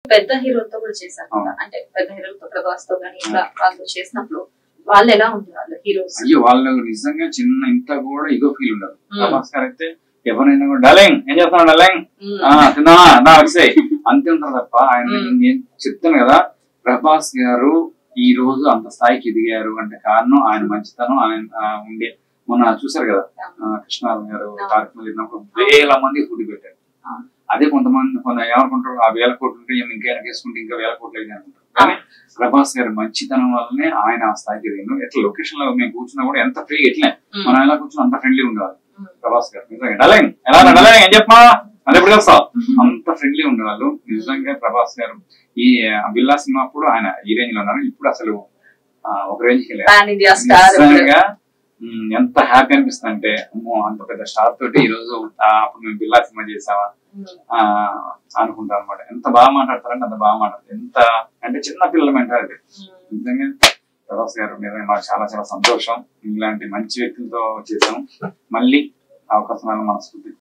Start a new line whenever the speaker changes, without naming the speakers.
పెద్ద హీరోలతో కూడా చేశారు అంటే పెద్ద హీరోలతో ప్రభాస్ తో కానీ ఇలా వాళ్ళు చేసినప్పుడు వాళ్ళు ఎలా ఉంటారు హీరోస్?
అయ్యో వాళ్ళు నిజంగా చిన్న ఇంత కూడా ఇగో ఫీల్ ఉండదు. ప్రభాస్ గారు అయితే ఎవరైనా కూడా డలింగ్ ఏం చేస్తాను డలింగ్ తిన్నావా నా వచ్చాయి అంతే ఉంటారు తప్ప ఆయన నేను చెప్తాను కదా ప్రభాస్ గారు ఈ రోజు అంత స్థాయికి ఎదిగారు అంటే కారణం ఆయన మంచితనం ఆయన ఉండే. మొన్న చూసారు కదా కృష్ణారావు గారు కార్యక్రమం వెళ్ళినప్పుడు వేల మంది ఫుడ్ పెట్టారు. అదే కొంతమంది ఏమనుకుంటారు ఆ 1000 కోట్లు ఉంటే ఇంకా వేసుకుంటే ఇంకా 1000 కోట్లు అయింది అనుకుంటారు. కానీ ప్రభాస్ గారి మంచితనం వల్లనే ఆయన ఆ స్థాయికి ఎదిగారు. ఎట్లా లొకేషన్ లో మేము కూర్చున్నా కూడా ఎంత ఫ్రీ ఎట్లే మనం ఎలా కూర్చున్నా అంత ఫ్రెండ్లీ ఉండేవాళ్ళు ప్రభాస్ గారు. నిజంగా డలింగ్ ఎలా డలింగ్ ఏం చెప్పమా అది ఎప్పుడు చేస్తావు అంత ఫ్రెండ్లీ ఉండేవాళ్ళు. నిజంగా ప్రభాస్ గారు ఈ బిల్లా సినిమా అప్పుడు ఆయన ఈ రేంజ్ లో ఉన్నారు. ఇప్పుడు అసలు ఒక రేంజ్ కి నిజంగా ఎంత హ్యాపీ అనిపిస్తుంది అంటే అమ్మో అంత పెద్ద స్టార్ తోటి ఈ రోజు అప్పుడు మేము బిల్లా సినిమా చేసామా అనుకుంటాం అనమాట. ఎంత బాగా మాట్లాడతారంటే అంత బాగా మాట్లాడతారు. ఎంత అంటే చిన్న పిల్లల మెంటాలిటీ. నిజంగా ప్రభాస్ గారు నిజంగా మాకు చాలా చాలా సంతోషం. ఇలాంటి మంచి వ్యక్తులతో చేసాము. మళ్ళీ అవకాశం మనస్ఫూర్తి